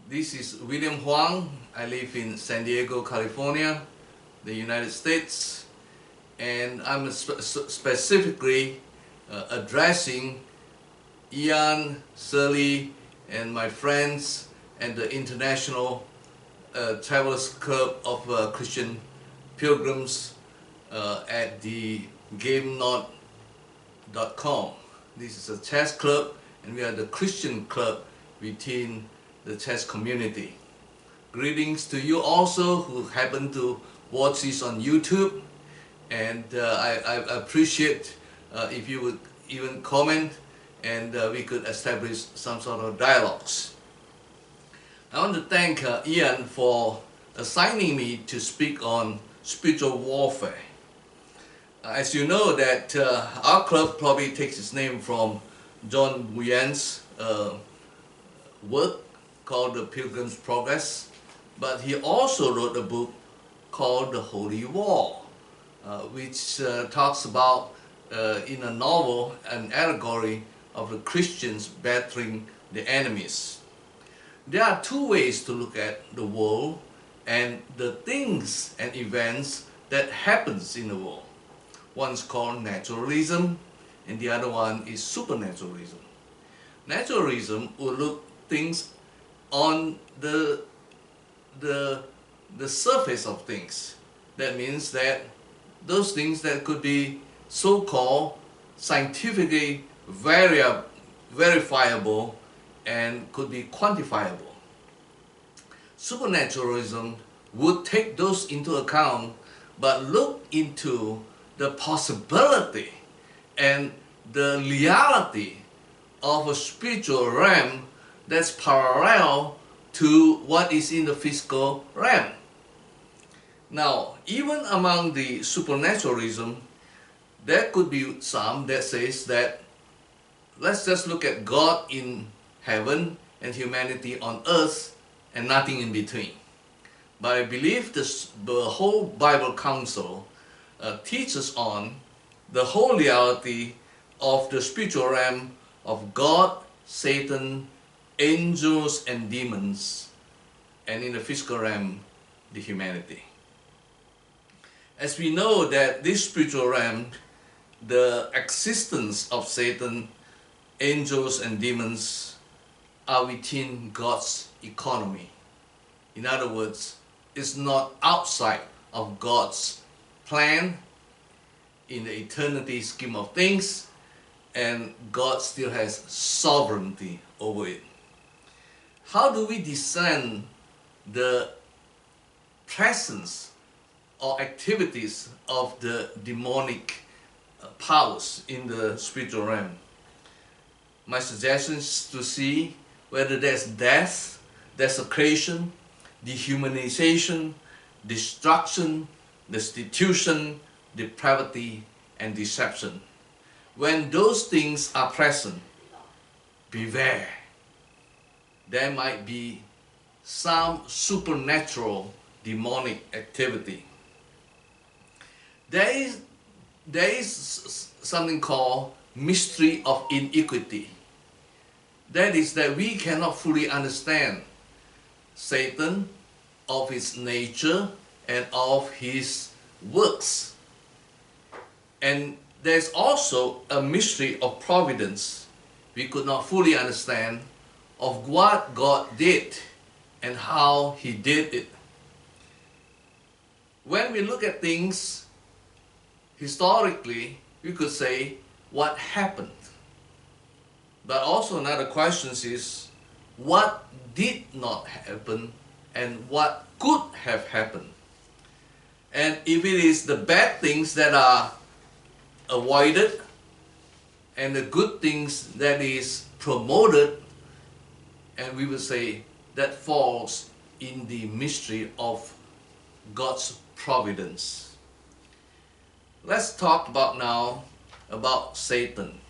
This is William Hwang. I live in San Diego, California, the United States, and I'm specifically addressing Ian, Shirley, and my friends and the International Travelers Club of Christian Pilgrims at the GameNot.com. This is a chess club, and we are the Christian club within the chess community. Greetings to you also who happen to watch this on YouTube, and I appreciate if you would even comment and we could establish some sort of dialogues. I want to thank Ian for assigning me to speak on spiritual warfare. As you know that our club probably takes its name from John Bunyan's work called The Pilgrim's Progress, but he also wrote a book called The Holy War, which talks about, in a novel, an allegory of the Christians battling the enemies. There are two ways to look at the world and the things and events that happens in the world. One is called naturalism, and the other one is supernaturalism. Naturalism will look things on the surface of things. That means that those things that could be so-called scientifically verifiable and could be quantifiable. Supernaturalism would take those into account but look into the possibility and the reality of a spiritual realm that's parallel to what is in the physical realm. Now, even among the supernaturalism, there could be some that says that let's just look at God in heaven and humanity on earth and nothing in between. But I believe the whole Bible counsel teaches on the whole reality of the spiritual realm of God, Satan, angels and demons, and in the physical realm, the humanity. As we know that this spiritual realm, the existence of Satan, angels and demons are within God's economy. In other words, it's not outside of God's plan in the eternity scheme of things, and God still has sovereignty over it. How do we discern the presence or activities of the demonic powers in the spiritual realm? My suggestion is to see whether there's death, desecration, dehumanization, destruction, destitution, depravity, and deception. When those things are present, beware. There might be some supernatural demonic activity. There is something called mystery of iniquity. That is that we cannot fully understand Satan, of his nature and of his works. And there's also a mystery of providence. We could not fully understand of what God did and how he did it. When we look at things historically, we could say what happened. But also another question is what did not happen and what could have happened. And if it is the bad things that are avoided and the good things that is promoted, and we would say that falls in the mystery of God's providence. Let's talk now about Satan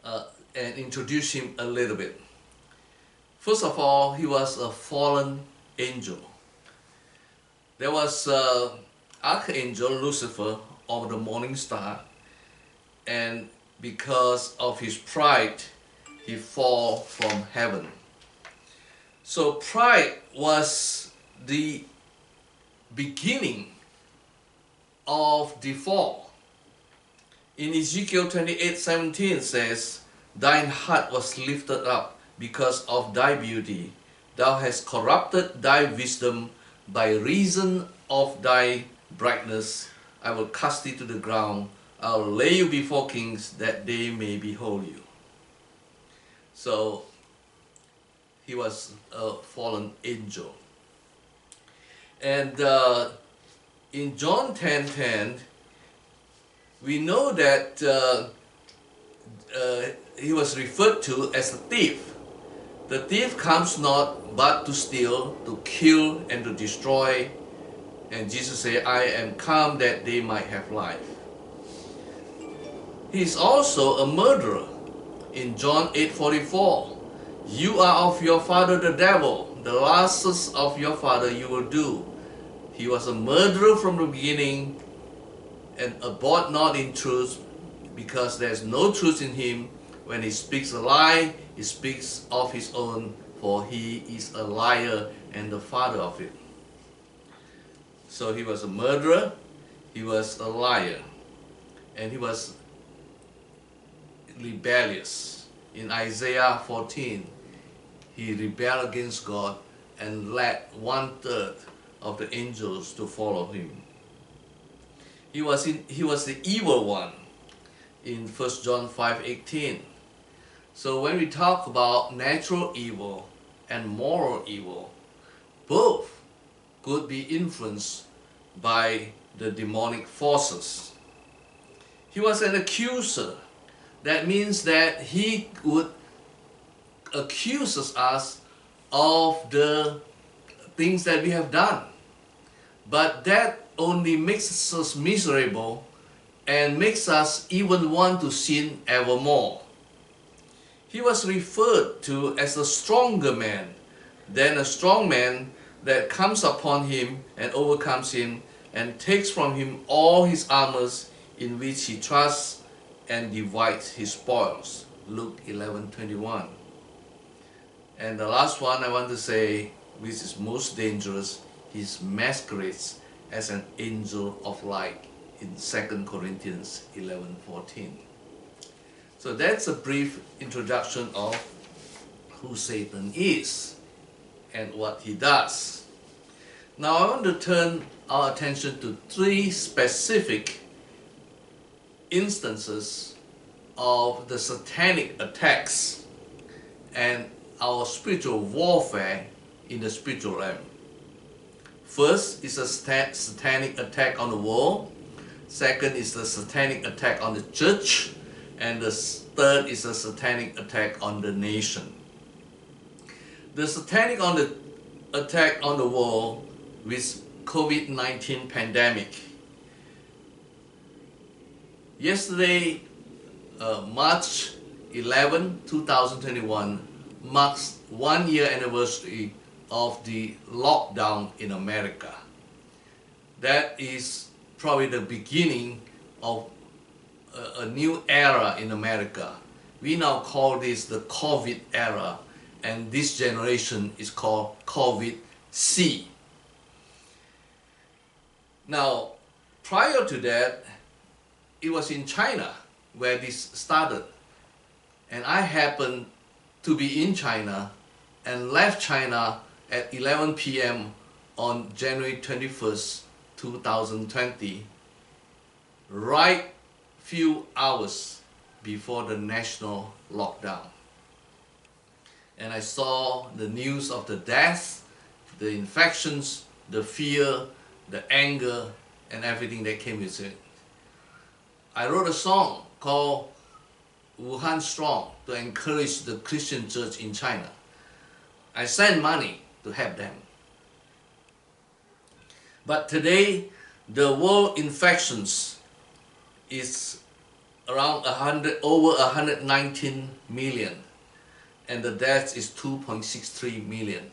and introduce him a little bit. First of all, he was a fallen angel. There was Archangel Lucifer of the morning star, and because of his pride, he fall from heaven. So pride was the beginning of the fall. In Ezekiel 28:17 says, "Thine heart was lifted up because of thy beauty. Thou hast corrupted thy wisdom by reason of thy brightness. I will cast thee to the ground. I will lay you before kings that they may behold you." So he was a fallen angel. And in John 10:10, we know that he was referred to as a thief. The thief comes not but to steal, to kill, and to destroy. And Jesus said, "I am come that they might have life." He is also a murderer. In John 8:44, "You are of your father the devil. The lusts of your father you will do." He was a murderer from the beginning, and abode not in truth, because there is no truth in him. When he speaks a lie, he speaks of his own, for he is a liar and the father of it. So he was a murderer, he was a liar, and he was rebellious. In Isaiah 14, he rebelled against God and led 1/3 of the angels to follow him. He was the evil one in 1 John 5:18. So when we talk about natural evil and moral evil, both could be influenced by the demonic forces. He was an accuser. That means that he would accuse us of the things that we have done. But that only makes us miserable and makes us even want to sin evermore. He was referred to as a stronger man than a strong man that comes upon him and overcomes him and takes from him all his armors in which he trusts and divides his spoils. Luke 11:21. And the last one I want to say, which is most dangerous, he masquerades as an angel of light in 2 Corinthians 11:14. So that's a brief introduction of who Satan is and what he does. Now I want to turn our attention to 3 specific instances of the satanic attacks and our spiritual warfare in the spiritual realm. First is a satanic attack on the world. Second is the satanic attack on the church. And the third is a satanic attack on the nation. The satanic attack on the world with COVID-19 pandemic. Yesterday, March 11, 2021, marks 1-year anniversary of the lockdown in America. That is probably the beginning of a new era in America. We now call this the COVID era, and this generation is called COVID-C. Now, prior to that, it was in China where this started, and I happened to be in China and left China at 11 p.m. on January 21st, 2020, right few hours before the national lockdown. And I saw the news of the deaths, the infections, the fear, the anger, and everything that came with it. I wrote a song called Wuhan Strong to encourage the Christian church in China. I sent money to help them. But today, the world infections is around over 119 million, and the deaths is 2.63 million.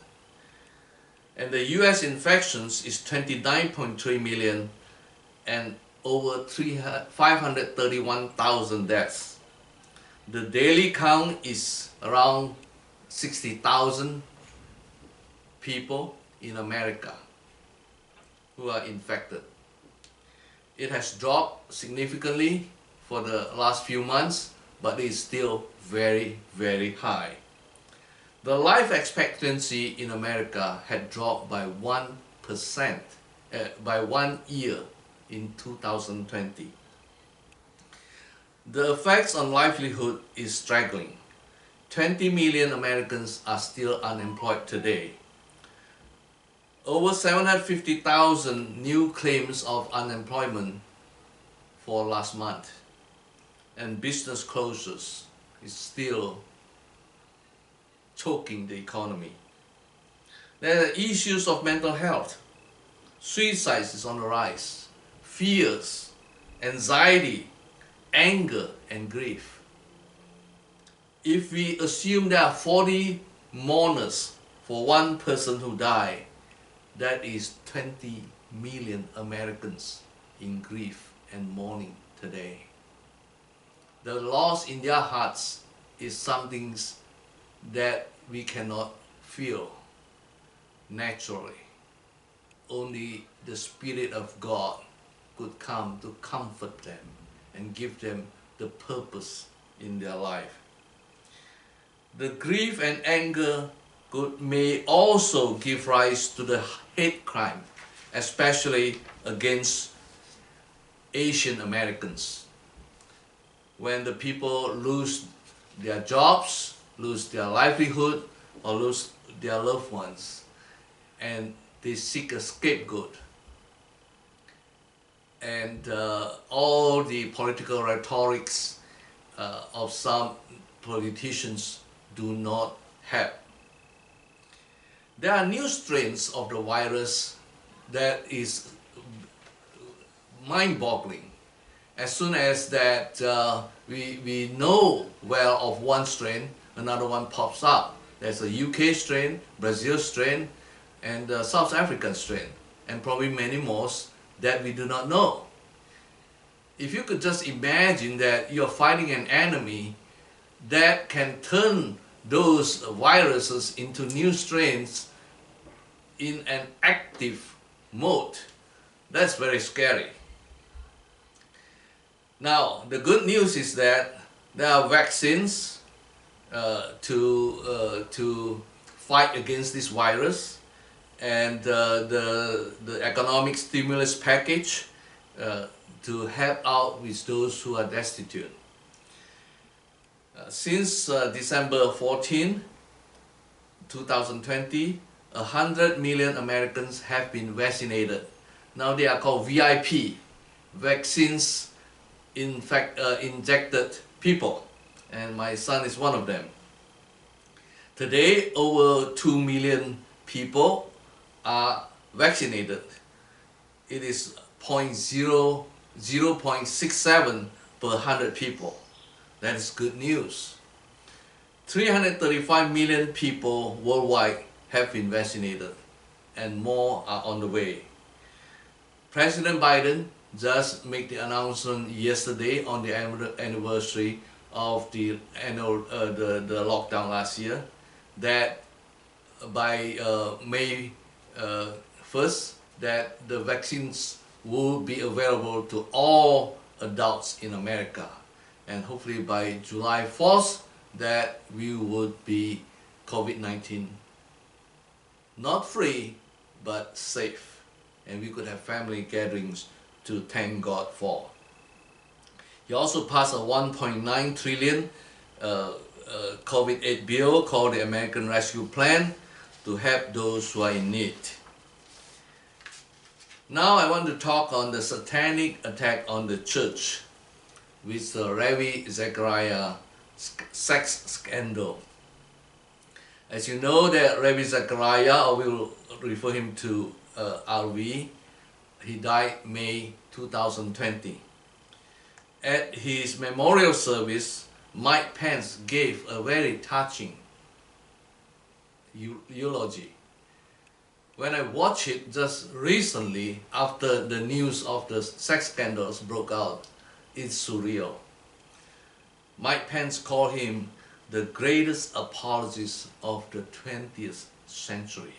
And the US infections is 29.3 million and over 531,000 deaths. The daily count is around 60,000 people in America who are infected. It has dropped significantly for the last few months, but it is still very, very high. The life expectancy in America had dropped by 1%, by 1 year in 2020. The effects on livelihood is staggering. 20 million Americans are still unemployed today. Over 750,000 new claims of unemployment for last month, and business closures is still choking the economy. There are issues of mental health. Suicides is on the rise. Fears, anxiety, anger, and grief. If we assume there are 40 mourners for one person who died, that is 20 million Americans in grief and mourning today. The loss in their hearts is something that we cannot feel naturally. Only the Spirit of God could come to comfort them and give them the purpose in their life. The grief and anger may also give rise to the hate crime, especially against Asian Americans. When the people lose their jobs, lose their livelihood, or lose their loved ones, and they seek a scapegoat. And all the political rhetorics of some politicians do not help. There are new strains of the virus that is mind-boggling. As soon as that we know well of one strain, another one pops up. There's a UK strain, Brazil strain, and the South African strain, and probably many more that we do not know. If you could just imagine that you're fighting an enemy that can turn those viruses into new strains in an active mode, that's very scary. Now, the good news is that there are vaccines to fight against this virus, and the economic stimulus package to help out with those who are destitute. Since December 14, 2020, 100 million Americans have been vaccinated. Now they are called VIP, vaccines injected people, and my son is one of them. Today, over 2 million people are vaccinated. It is 0.67 per 100 people. That is good news. 335 million people worldwide have been vaccinated, and more are on the way. President Biden just made the announcement yesterday on the anniversary of the lockdown last year that by May 1st that the vaccines will be available to all adults in America, and hopefully by July 4th that we would be COVID-19 not free but safe, and we could have family gatherings to thank God for. He also passed a 1.9 trillion COVID-8 bill called the American Rescue Plan to help those who are in need. Now I want to talk on the satanic attack on the church with the Ravi Zachariah sex scandal. As you know, that Ravi Zachariah, or we will refer him to RV, he died May 2020. At his memorial service, Mike Pence gave a very touching eulogy. When I watched it just recently after the news of the sex scandals broke out, it's surreal. Mike Pence called him the greatest apologist of the 20th century.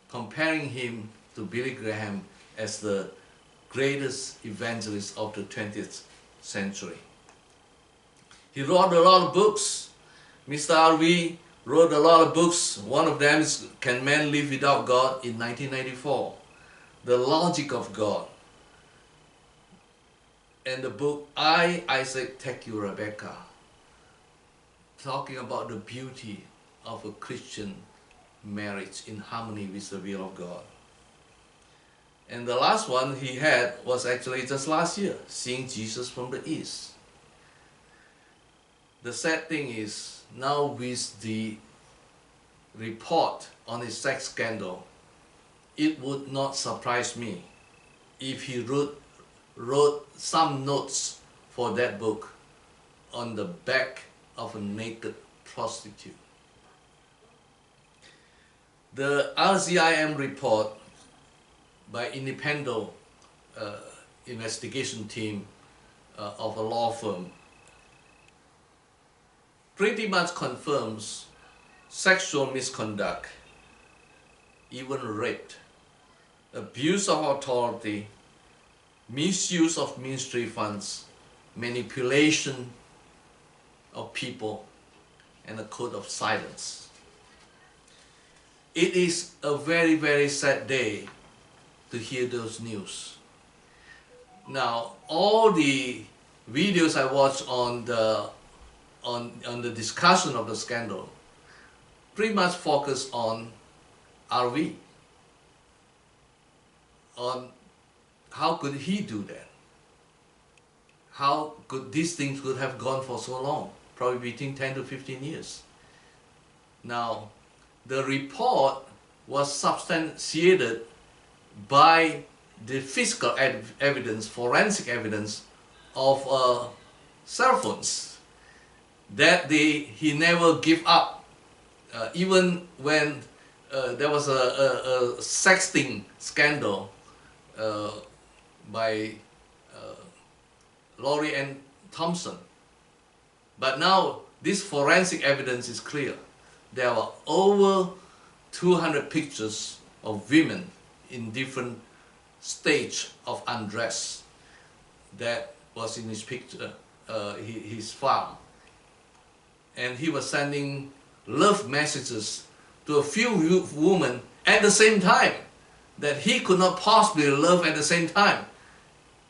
comparing him to Billy Graham as the greatest evangelist of the 20th century. He wrote a lot of books. Mr. R.V. wrote a lot of books. One of them is Can Man Live Without God in 1994. The Logic of God. And the book I, Isaac, Take You, Rebecca, talking about the beauty of a Christian marriage in harmony with the will of God. And the last one he had was actually just last year, Seeing Jesus from the East. The sad thing is, now with the report on his sex scandal, it would not surprise me if he wrote some notes for that book on the back of a naked prostitute. The RCIM report by independent investigation team of a law firm pretty much confirms sexual misconduct, even rape, abuse of authority, misuse of ministry funds, manipulation of people, and a code of silence. It is a very, very sad day to hear those news. Now, all the videos I watched on the discussion of the scandal pretty much focus on RV, on how could he do that? How could these things could have gone for so long? Probably between 10 to 15 years. Now, the report was substantiated by the physical evidence, forensic evidence of cell phones that he never give up. Even when there was a sexting scandal by Laurie Ann Thompson. But now this forensic evidence is clear. There were over 200 pictures of women in different stage of undress that was in his picture, his file. And he was sending love messages to a few women at the same time that he could not possibly love at the same time.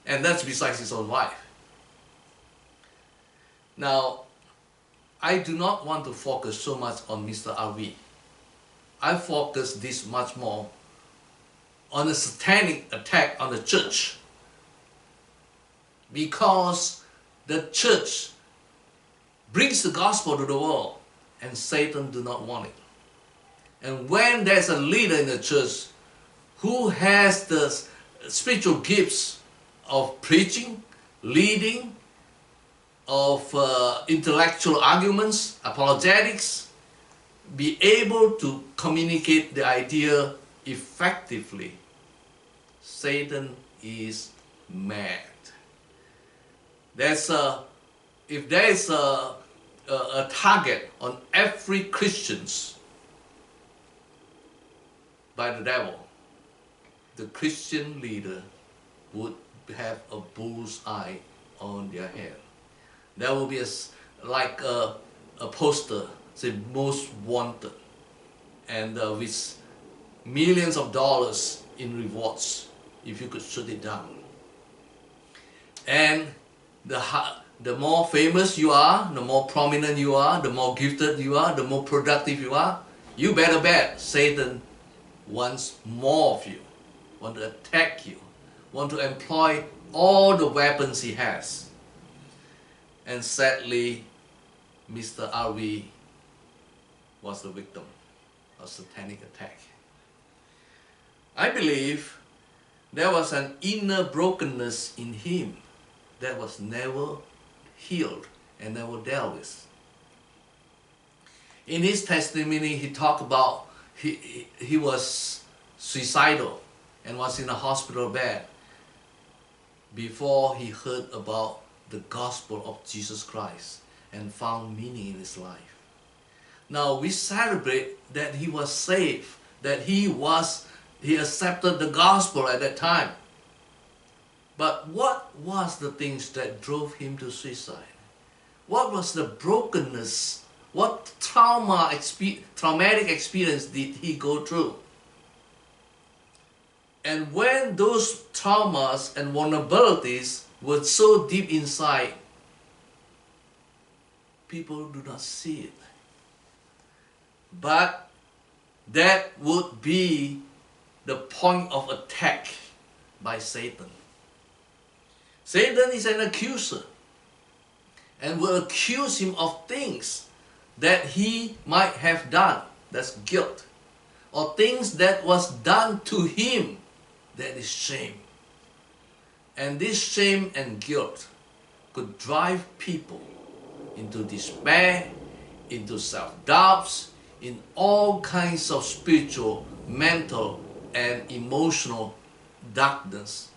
And that's besides his own wife. Now, I do not want to focus so much on Mr. RV. I focus this much more on a satanic attack on the church, because the church brings the gospel to the world and Satan do not want it. And when there's a leader in the church who has the spiritual gifts of preaching, leading, of intellectual arguments, apologetics, be able to communicate the idea effectively, Satan is mad. If there is a target on every Christians by the devil, the Christian leader would have a bull's eye on their head. There will be like a poster, say most wanted, and with millions of dollars in rewards if you could shut it down. And the more famous you are, the more prominent you are, the more gifted you are, the more productive you are, you better bet Satan wants more of you, want to attack you, want to employ all the weapons he has. And sadly, Mr. RV was the victim of satanic attack. I believe there was an inner brokenness in him that was never healed and never dealt with. In his testimony, he talked about he was suicidal and was in a hospital bed before he heard about the gospel of Jesus Christ and found meaning in his life. Now we celebrate that he was saved that he accepted the gospel at that time. But what was the things that drove him to suicide? What was the brokenness? What traumatic experience did he go through? And when those traumas and vulnerabilities were so deep inside, people do not see it. But that would be the point of attack by Satan. Satan is an accuser and will accuse him of things that he might have done, that's guilt, or things that was done to him, that is shame. And this shame and guilt could drive people into despair, into self-doubts, in all kinds of spiritual, mental, and emotional darkness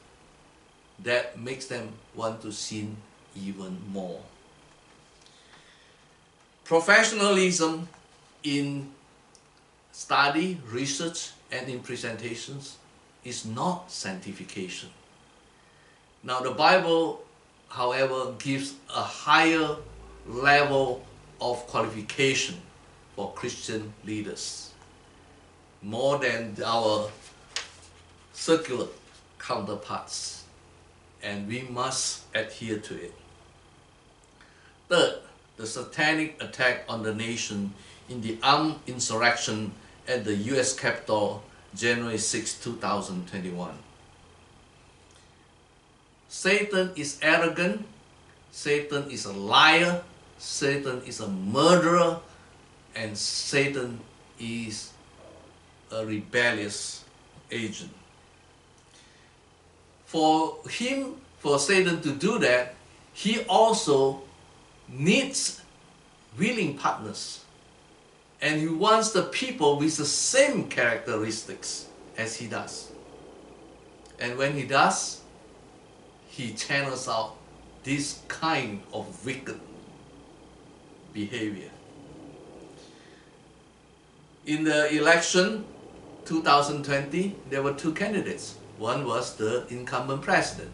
that makes them want to sin even more. Professionalism in study, research, and in presentations is not sanctification. Now the Bible, however, gives a higher level of qualification for Christian leaders, more than our secular counterparts, and we must adhere to it. Third, the satanic attack on the nation in the armed insurrection at the US Capitol, January 6, 2021. Satan is arrogant, Satan is a liar, Satan is a murderer, and Satan is a rebellious agent. For Satan to do that, he also needs willing partners. And he wants the people with the same characteristics as he does. And when he does, he channels out this kind of wicked behavior. In the election 2020, there were two candidates. One was the incumbent president,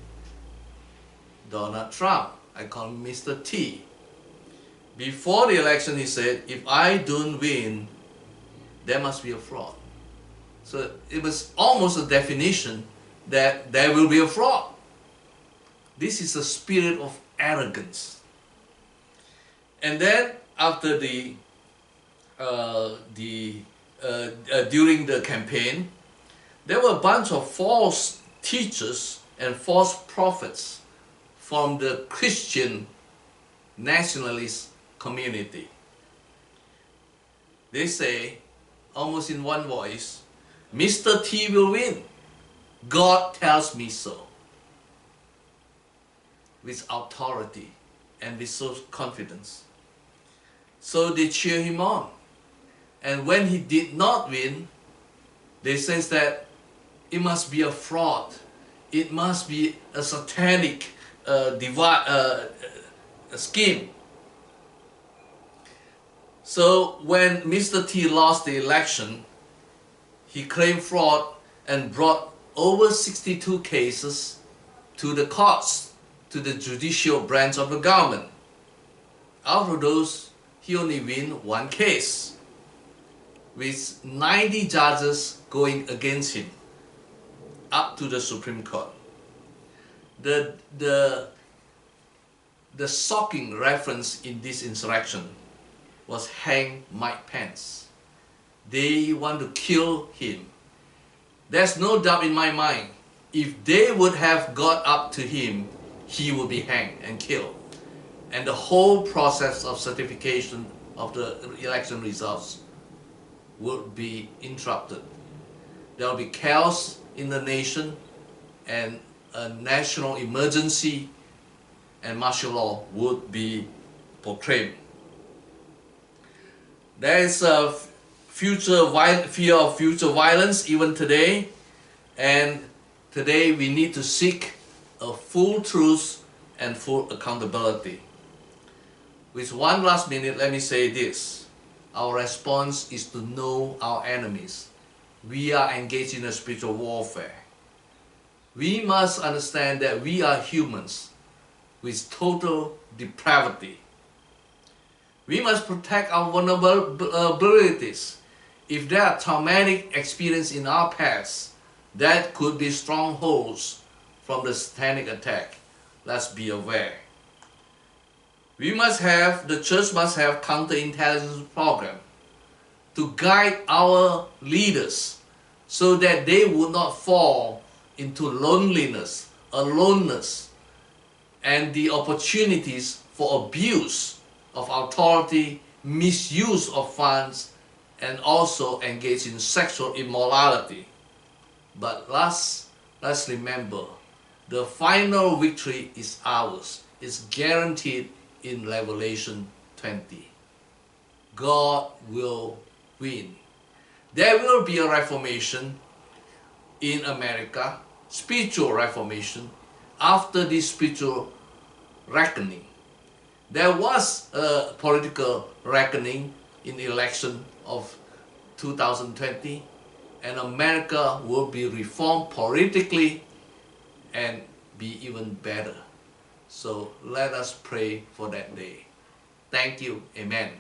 Donald Trump. I call him Mr. T. Before the election, he said, if I don't win, there must be a fraud. So it was almost a definition that there will be a fraud. This is a spirit of arrogance. And then after during the campaign, there were a bunch of false teachers and false prophets from the Christian nationalist community. They say, almost in one voice, Mr. T will win. God tells me so. With authority and with so confidence. So they cheer him on. And when he did not win, they sense that it must be a fraud. It must be a satanic scheme. So when Mr. T lost the election, he claimed fraud and brought over 62 cases to the courts, to the judicial branch of the government. Out of those, he only won one case, with 90 judges going against him, up to the Supreme Court. The shocking reference in this insurrection was hang Mike Pence. They want to kill him. There's no doubt in my mind, if they would have got up to him, he would be hanged and killed. And the whole process of certification of the election results would be interrupted. There will be chaos in the nation, and a national emergency and martial law would be proclaimed. There is a fear of future violence even today, and today we need to seek a full truth and full accountability. With one last minute, let me say this. Our response is to know our enemies. we are engaged in a spiritual warfare. We must understand that we are humans with total depravity. We must protect our vulnerabilities. If there are traumatic experiences in our past, that could be strongholds from the satanic attack. Let's be aware. The church must have counterintelligence program to guide our leaders so that they would not fall into loneliness, aloneness, and the opportunities for abuse of authority, misuse of funds, and also engage in sexual immorality. But let's remember, the final victory is ours. It's guaranteed in Revelation 20. God will win. There will be a reformation in America, spiritual reformation, after this spiritual reckoning. There was a political reckoning in the election of 2020, and America will be reformed politically and be even better. So let us pray for that day. Thank you. Amen.